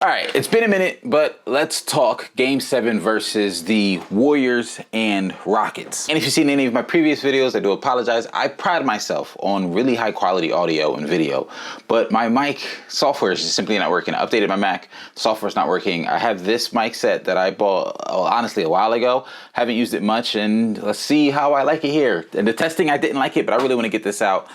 All right, it's been a minute, but let's talk Game 7 versus the Warriors and Rockets. And if you've seen any of my previous videos, I do apologize. I pride myself on really high quality audio and video, but my mic software is just simply not working. I updated my Mac, software's not working. I have this mic set that I bought, honestly, a while ago. Haven't used it much, and let's see how I like it here. And the testing, I didn't like it, but I really want to get this out.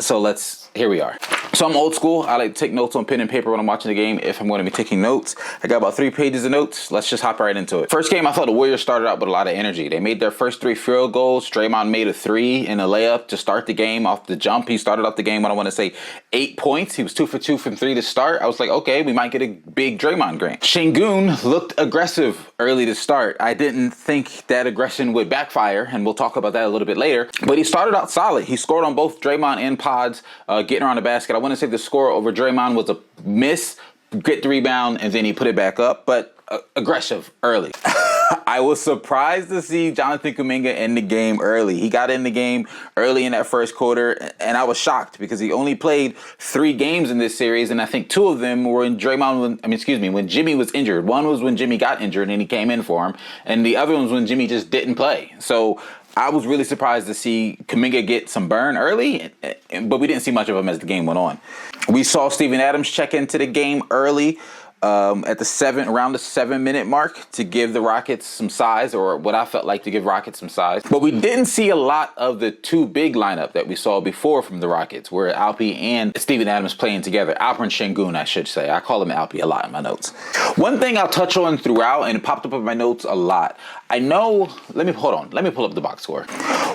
So here we are. So I'm old school. I like to take notes on pen and paper when I'm watching the game if I'm going to be taking notes. I got about 3 pages of notes. Let's just hop right into it. First game, I thought the Warriors started out with a lot of energy. They made their first 3 field goals. Draymond made a 3 in a layup to start the game off the jump. He started off the game, I want to say 8 points. He was 2 for 2 from 3 to start. I was like, okay, we might get a big Draymond game. Sengun looked aggressive early to start. I didn't think that aggression would backfire, and we'll talk about that a little bit later. But he started out solid. He scored on both Draymond and Pods, getting around the basket. I want to say the score over Draymond was a miss, get the rebound, and then he put it back up, but aggressive early. I was surprised to see Jonathan Kuminga in the game early. He got in the game early in that first quarter, and I was shocked because he only played 3 games in this series, and I think 2 of them were when when Jimmy was injured. One was when Jimmy got injured and he came in for him, and the other one was when Jimmy just didn't play. So I was really surprised to see Kuminga get some burn early, but we didn't see much of him as the game went on. We saw Steven Adams check into the game early around the 7-minute mark to give the Rockets some size, or what I felt like to give Rockets some size. But we didn't see a lot of the 2 big lineup that we saw before from the Rockets, where Alpi and Steven Adams playing together. Alperen Sengun, I should say. I call him Alpi a lot in my notes. One thing I'll touch on throughout, and it popped up in my notes a lot. Let me pull up the box score.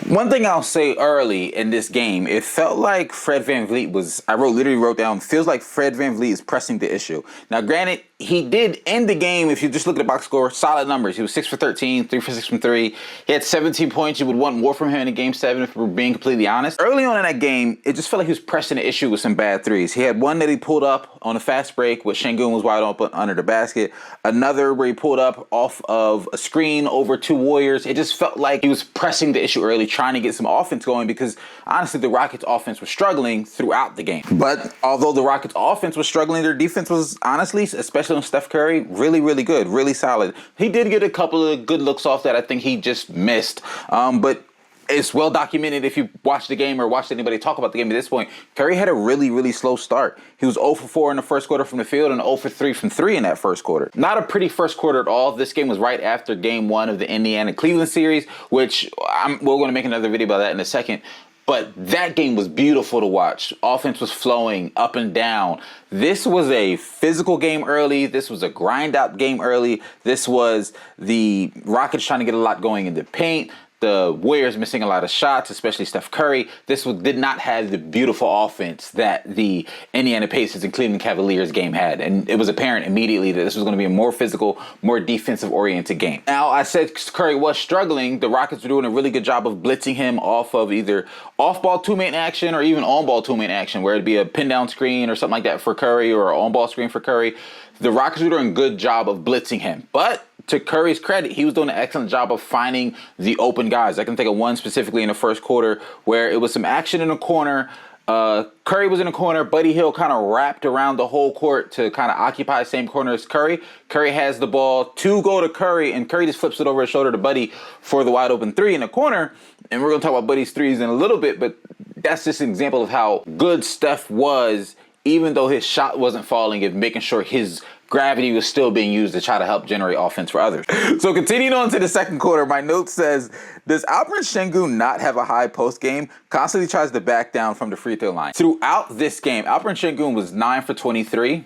One thing I'll say early in this game, it felt like Fred VanVleet literally wrote down, feels like Fred VanVleet is pressing the issue. Now, granted, he did end the game, if you just look at the box score, solid numbers. He was 6 for 13, 3 for 6 from 3. He had 17 points. You would want more from him in a Game 7 if we're being completely honest. Early on in that game, it just felt like he was pressing the issue with some bad threes. He had one that he pulled up on a fast break where Sengun was wide open under the basket. Another where he pulled up off of a screen over 2 Warriors. It just felt like he was pressing the issue early, trying to get some offense going, because honestly, the Rockets offense was struggling throughout the game. But although the Rockets offense was struggling, their defense was honestly, especially on Steph Curry, really, really good, really solid. He did get a couple of good looks off that I think he just missed. But it's well documented if you watch the game or watched anybody talk about the game at this point. Curry had a really, really slow start. He was 0 for 4 in the first quarter from the field and 0 for 3 from 3 in that first quarter. Not a pretty first quarter at all. This game was right after Game 1 of the Indiana-Cleveland series, which we're going to make another video about that in a second. But that game was beautiful to watch. Offense was flowing up and down. This was a physical game early. This was a grind-out game early. This was the Rockets trying to get a lot going in the paint. The Warriors missing a lot of shots, especially Steph Curry. Did not have the beautiful offense that the Indiana Pacers and Cleveland Cavaliers game had. And it was apparent immediately that this was going to be a more physical, more defensive-oriented game. Now, I said Curry was struggling. The Rockets were doing a really good job of blitzing him off of either off-ball two-man action or even on-ball two-man action, where it'd be a pin-down screen or something like that for Curry, or an on-ball screen for Curry. The Rockets were doing a good job of blitzing him. But to Curry's credit, he was doing an excellent job of finding the open guys. I can think of one specifically in the first quarter where it was some action in the corner. Curry was in the corner. Buddy Hield kind of wrapped around the whole court to kind of occupy the same corner as Curry. Curry has the ball to go to Curry, and Curry just flips it over his shoulder to Buddy for the wide open 3 in the corner. And we're going to talk about Buddy's threes in a little bit, but that's just an example of how good Steph was, even though his shot wasn't falling, and making sure his gravity was still being used to try to help generate offense for others. So continuing on to the second quarter, my note says, does Alperen Sengun not have a high post game? Constantly tries to back down from the free throw line. Throughout this game, Alperen Sengun was 9 for 23.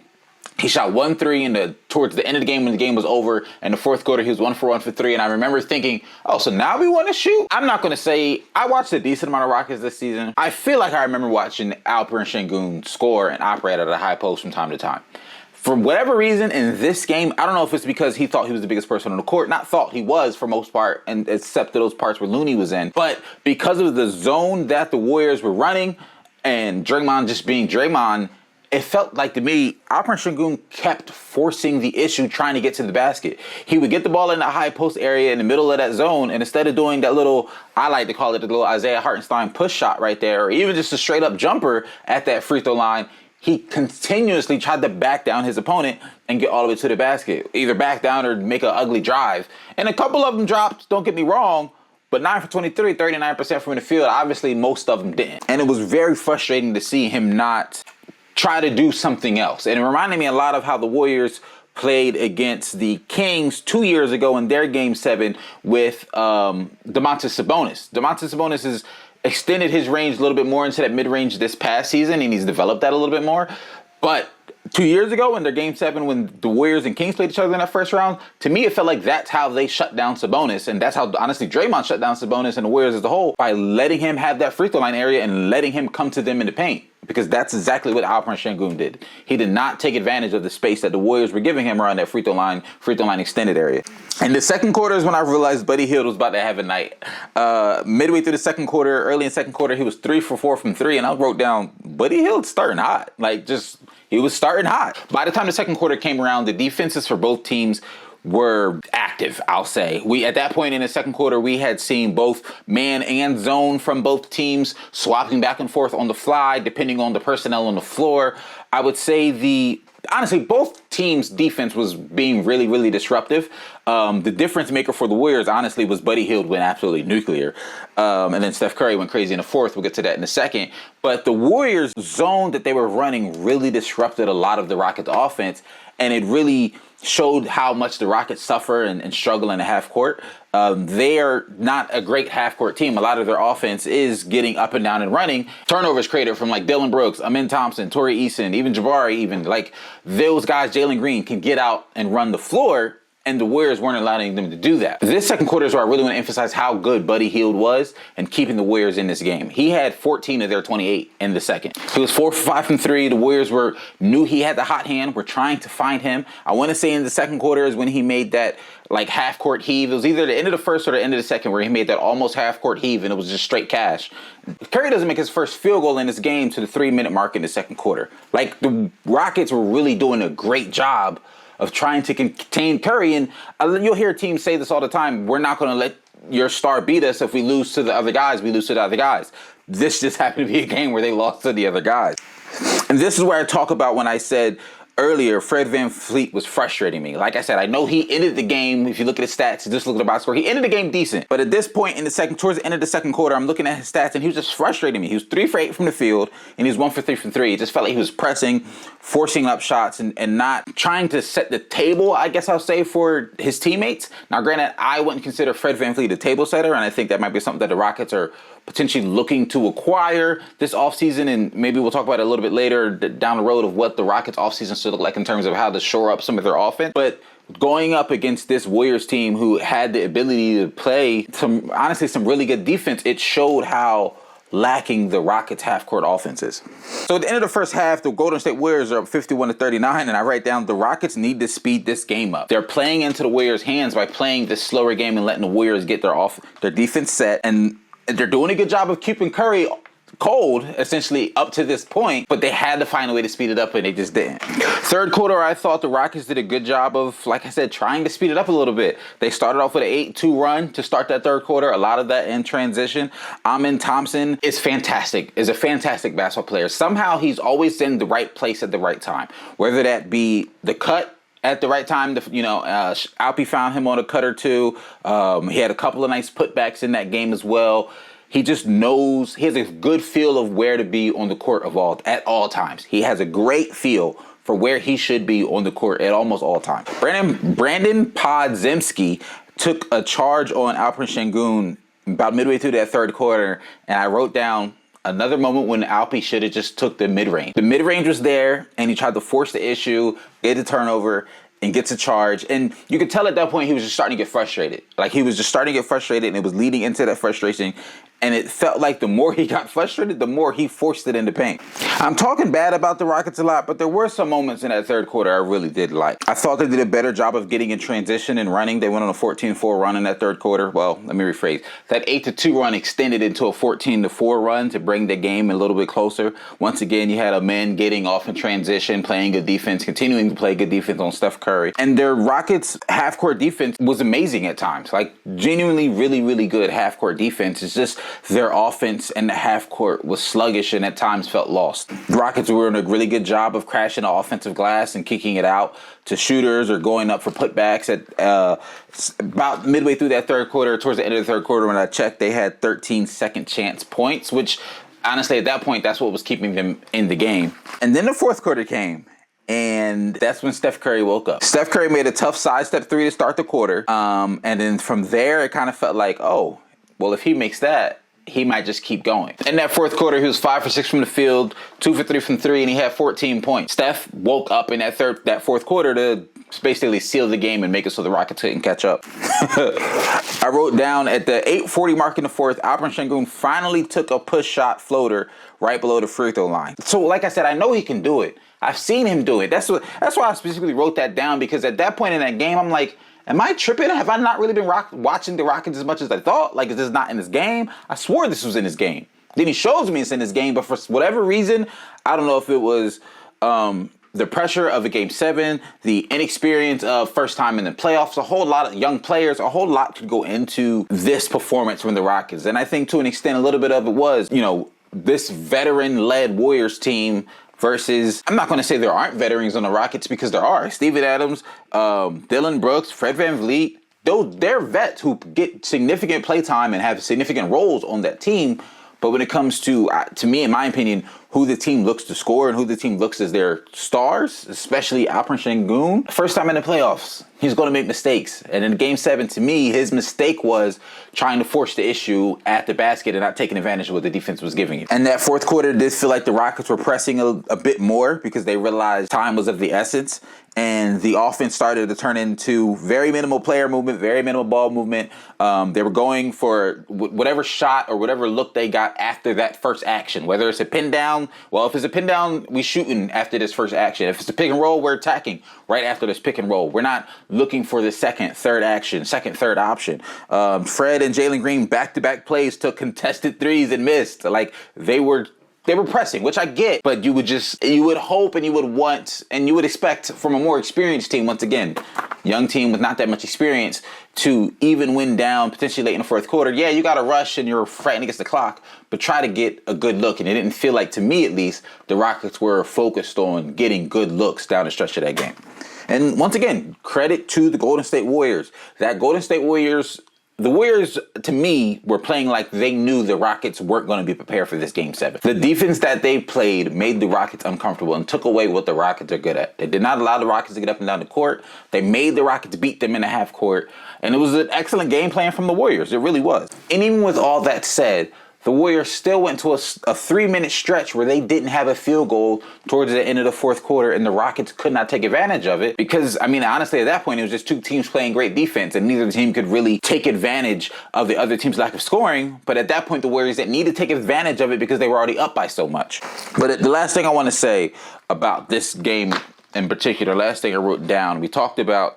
He shot 1 3 towards the end of the game when the game was over. In the fourth quarter, he was 1 for 1 for 3. And I remember thinking, oh, so now we want to shoot? I'm not going to say I watched a decent amount of Rockets this season. I feel like I remember watching Alperen Sengun score and operate at a high post from time to time. For whatever reason, in this game, I don't know if it's because he thought he was the biggest person on the court. Not thought, he was for most part, and except for those parts where Looney was in. But because of the zone that the Warriors were running and Draymond just being Draymond, it felt like to me, Alperen Sengun kept forcing the issue trying to get to the basket. He would get the ball in the high post area in the middle of that zone, and instead of doing that little, I like to call it the little Isaiah Hartenstein push shot right there, or even just a straight up jumper at that free throw line, he continuously tried to back down his opponent and get all the way to the basket. Either back down or make an ugly drive. And a couple of them dropped, don't get me wrong, but 9 for 23, 39% from the field. Obviously, most of them didn't. And it was very frustrating to see him not try to do something else. And it reminded me a lot of how the Warriors played against the Kings 2 years ago in their Game 7 with Domantas Sabonis. Domantas Sabonis has extended his range a little bit more into that mid-range this past season, and he's developed that a little bit more. But 2 years ago in their Game 7 when the Warriors and Kings played each other in that first round, to me it felt like that's how they shut down Sabonis, and that's how, honestly, Draymond shut down Sabonis and the Warriors as a whole, by letting him have that free throw line area and letting him come to them in the paint. Because that's exactly what Alperen Sengun did. He did not take advantage of the space that the Warriors were giving him around that free throw line extended area. And the second quarter is when I realized Buddy Hield was about to have a night. Midway through the second quarter, early in the second quarter, he was 3 for 4 from 3, and I wrote down, Buddy Hield's starting hot. He was starting hot. By the time the second quarter came around, the defenses for both teams were active, I'll say. At that point in the second quarter, we had seen both man and zone from both teams swapping back and forth on the fly, depending on the personnel on the floor. I would say honestly, both teams' defense was being really, really disruptive. The difference maker for the Warriors, honestly, was Buddy Hield went absolutely nuclear. And then Steph Curry went crazy in the fourth. We'll get to that in a second. But the Warriors' zone that they were running really disrupted a lot of the Rockets' offense. And it really showed how much the Rockets suffer and struggle in the half court. They are not a great half court team. A lot of their offense is getting up and down and running. Turnovers created from like Dillon Brooks, Amen Thompson, Torrey Eason, even Jabari, even like those guys, Jalen Green, can get out and run the floor. And the Warriors weren't allowing them to do that. This second quarter is where I really want to emphasize how good Buddy Hield was in keeping the Warriors in this game. He had 14 of their 28 in the second. He was 4 for 5 from 3. The Warriors knew he had the hot hand. Were trying to find him. I want to say in the second quarter is when he made that like half court heave. It was either the end of the first or the end of the second where he made that almost half court heave, and it was just straight cash. Curry doesn't make his first field goal in this game to the 3-minute mark in the second quarter. Like, the Rockets were really doing a great job of trying to contain Curry. And you'll hear teams say this all the time. We're not going to let your star beat us. If we lose to the other guys, we lose to the other guys. This just happened to be a game where they lost to the other guys. And this is where I talk about when I said earlier, Fred VanVleet was frustrating me. Like I said, I know he ended the game. If you look at his stats, just look at the box score. He ended the game decent. But at this point in towards the end of the second quarter, I'm looking at his stats and he was just frustrating me. He was 3 for 8 from the field and he was 1 for 3 from 3. It just felt like he was pressing, forcing up shots and not trying to set the table, I guess I'll say, for his teammates. Now, granted, I wouldn't consider Fred VanVleet a table setter, and I think that might be something that the Rockets are potentially looking to acquire this offseason, and maybe we'll talk about it a little bit later down the road of what the Rockets offseason should look like in terms of how to shore up some of their offense. But going up against this Warriors team who had the ability to play some really good defense, it showed how lacking the Rockets half-court offense is. So at the end of the first half, the Golden State Warriors are up 51-39, and I write down the Rockets need to speed this game up. They're playing into the Warriors' hands by playing this slower game and letting the Warriors get their defense set, and they're doing a good job of keeping Curry cold, essentially, up to this point, but they had to find a way to speed it up, and they just didn't. Third quarter, I thought the Rockets did a good job of, like I said, trying to speed it up a little bit. They started off with an 8-2 run to start that third quarter, a lot of that in transition. Amen Thompson is fantastic, is a fantastic basketball player. Somehow, he's always in the right place at the right time, whether that be the cut at the right time. Alpi found him on a cut or two. He had a couple of nice putbacks in that game as well. He just knows, he has a good feel of where to be on the court at all times. He has a great feel for where he should be on the court at almost all times. Brandon Podziemski took a charge on Alperen Sengun about midway through that third quarter, and I wrote down another moment when Alpi should have just took the mid-range. The mid-range was there, and he tried to force the issue, get a turnover, and gets a charge. And you could tell at that point he was just starting to get frustrated. Like, he was just starting to get frustrated, and it was leading into that frustration. And it felt like the more he got frustrated, the more he forced it into paint. I'm talking bad about the Rockets a lot, but there were some moments in that third quarter I really did like. I thought they did a better job of getting in transition and running. They went on a 14-4 run in that third quarter. Well, let me rephrase. That 8-2 run extended into a 14-4 run to bring the game a little bit closer. Once again, you had a man getting off in transition, playing good defense, continuing to play good defense on Steph Curry. And their Rockets half-court defense was amazing at times. Like, genuinely really, really good half-court defense. It's just their offense in the half court was sluggish and at times felt lost. The Rockets were doing a really good job of crashing the offensive glass and kicking it out to shooters or going up for putbacks. At about midway through that third quarter, towards the end of the third quarter when I checked, they had 13 second chance points, which honestly at that point, that's what was keeping them in the game. And then the fourth quarter came. And that's when Steph Curry woke up. Steph Curry made a tough sidestep three to start the quarter. And then from there, it kind of felt like, oh, well, if he makes that, he might just keep going. In that fourth quarter, he was 5 for 6 from the field, 2 for 3 from three, and he had 14 points. Steph woke up in that fourth quarter to basically seal the game and make it so the Rockets couldn't catch up. I wrote down at the 8:40 mark in the fourth, Alperen Sengun finally took a push shot floater right below the free throw line. So like I said, I know he can do it. I've seen him do it. That's why I specifically wrote that down, because at that point in that game, I'm like, am I tripping? Have I not really been watching the Rockets as much as I thought? Like, is this not in this game? I swore this was in this game. Then he shows me it's in this game, but for whatever reason, I don't know if it was the pressure of a Game 7, the inexperience of first time in the playoffs, a whole lot of young players, a whole lot could go into this performance from the Rockets. And I think to an extent, a little bit of it was, this veteran-led Warriors team versus, I'm not going to say there aren't veterans on the Rockets, because there are. Steven Adams, Dillon Brooks, Fred VanVleet, they're vets who get significant play time and have significant roles on that team. But when it comes to me, in my opinion, who the team looks to score and who the team looks as their stars, especially Alperen Sengun, first time in the playoffs, he's going to make mistakes. And in Game 7, to me, his mistake was trying to force the issue at the basket and not taking advantage of what the defense was giving you. And that fourth quarter did feel like the Rockets were pressing a bit more because they realized time was of the essence. And the offense started to turn into very minimal player movement, very minimal ball movement. They were going for whatever shot or whatever look they got after that first action. Whether it's a pin down, well, if it's a pin down, we shooting after this first action. If it's a pick and roll, we're attacking right after this pick and roll. We're not looking for the second, third option. Fred and Jalen Green back-to-back plays took contested threes and missed. Like, they were pressing, which I get, but you would hope and you would want and you would expect from a more experienced team, once again, young team with not that much experience, to even win down potentially late in the fourth quarter. Yeah, you got to rush and you're fighting against the clock, but try to get a good look. And it didn't feel like, to me at least, the Rockets were focused on getting good looks down the stretch of that game. And once again, credit to the Golden State Warriors. The Warriors, to me, were playing like they knew the Rockets weren't going to be prepared for this Game 7. The defense that they played made the Rockets uncomfortable and took away what the Rockets are good at. They did not allow the Rockets to get up and down the court. They made the Rockets beat them in the half court. And it was an excellent game plan from the Warriors. It really was. And even with all that said, the Warriors still went to a 3-minute stretch where they didn't have a field goal towards the end of the fourth quarter, and the Rockets could not take advantage of it because, I mean, honestly, at that point, it was just two teams playing great defense, and neither team could really take advantage of the other team's lack of scoring. But at that point, the Warriors didn't need to take advantage of it because they were already up by so much. But the last thing I want to say about this game in particular, last thing I wrote down,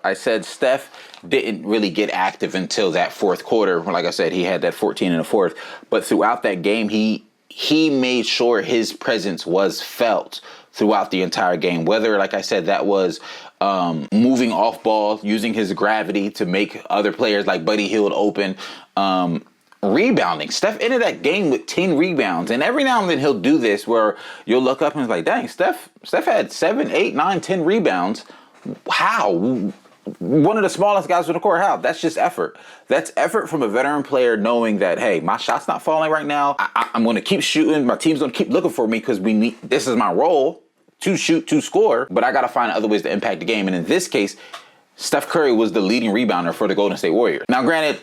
I said Steph didn't really get active until that fourth quarter. Like I said, he had that 14 in the fourth. But throughout that game, he made sure his presence was felt throughout the entire game. Whether, like I said, that was moving off ball, using his gravity to make other players like Buddy Hield open, rebounding. Steph ended that game with 10 rebounds. And every now and then he'll do this where you'll look up and it's like, dang, Steph had 7, 8, 9, 10 rebounds. How? One of the smallest guys on the court. How? That's just effort. That's effort from a veteran player knowing that, hey, my shot's not falling right now. I'm going to keep shooting. My team's going to keep looking for me because this is my role to shoot, to score. But I got to find other ways to impact the game. And in this case, Steph Curry was the leading rebounder for the Golden State Warriors. Now, granted,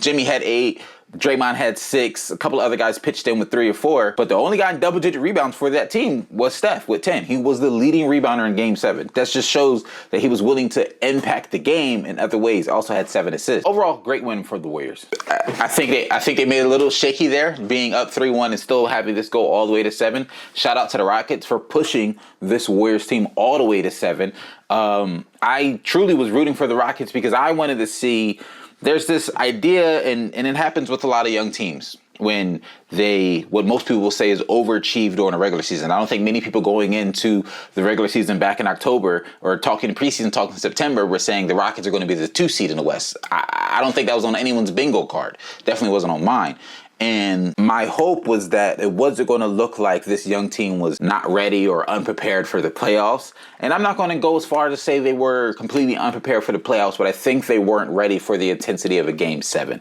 Jimmy had 8. Draymond had 6. A couple of other guys pitched in with 3 or 4. But the only guy in double-digit rebounds for that team was Steph with 10. He was the leading rebounder in Game 7. That just shows that he was willing to impact the game in other ways. Also had 7 assists. Overall, great win for the Warriors. I think they made it a little shaky there, being up 3-1 and still having this go all the way to 7. Shout out to the Rockets for pushing this Warriors team all the way to 7. I truly was rooting for the Rockets because I wanted to see. There's this idea, and it happens with a lot of young teams, when what most people will say is overachieved during a regular season. I don't think many people going into the regular season back in October or talking preseason, talking in September, were saying the Rockets are going to be the 2 seed in the West. I don't think that was on anyone's bingo card. Definitely wasn't on mine. And my hope was that it wasn't going to look like this young team was not ready or unprepared for the playoffs. And I'm not going to go as far as to say they were completely unprepared for the playoffs, but I think they weren't ready for the intensity of a Game 7,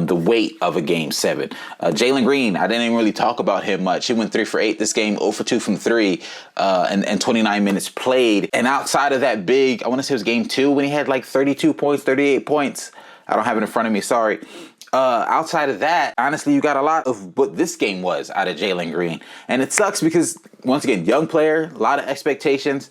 the weight of a Game 7. Jalen Green, I didn't even really talk about him much. He went 3 for 8 this game, 0 for 2 from 3, and 29 minutes played. And outside of that big, I want to say it was Game 2 when he had like 32 points, 38 points. I don't have it in front of me, sorry. Outside of that, honestly, you got a lot of what this game was out of Jalen Green. And it sucks because, once again, young player, a lot of expectations.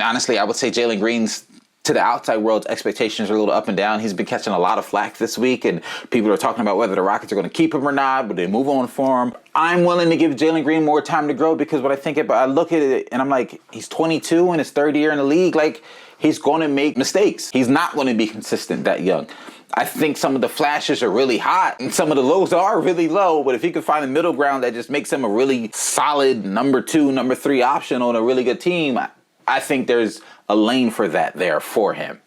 Honestly, I would say Jalen Green's, to the outside world's expectations are a little up and down. He's been catching a lot of flack this week, and people are talking about whether the Rockets are going to keep him or not, but they move on for him. I'm willing to give Jalen Green more time to grow because when I think about I look at it and I'm like, he's 22 in his third year in the league. Like, he's going to make mistakes. He's not going to be consistent that young. I think some of the flashes are really hot and some of the lows are really low, but if he could find a middle ground that just makes him a really solid number 2, number 3 option on a really good team, I think there's a lane for that there for him.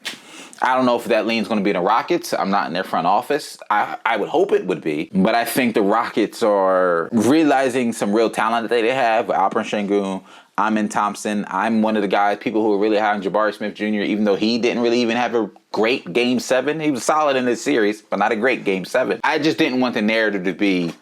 I don't know if that lane's going to be in the Rockets. I'm not in their front office. I would hope it would be, but I think the Rockets are realizing some real talent that they have with Alperen Sengun, Amen Thompson. I'm one of the guys, people who are really high on Jabari Smith Jr., even though he didn't really even have a great Game 7. He was solid in this series, but not a great Game 7. I just didn't want the narrative to be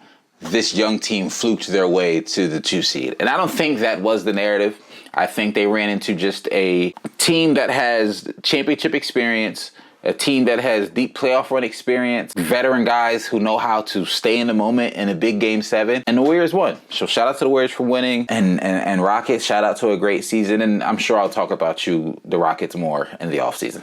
this young team fluked their way to the 2 seed. And I don't think that was the narrative. I think they ran into just a team that has championship experience, a team that has deep playoff run experience, veteran guys who know how to stay in the moment in a big Game 7, and the Warriors won. So shout out to the Warriors for winning, and Rockets, shout out to a great season, and I'm sure I'll talk about the Rockets more in the offseason.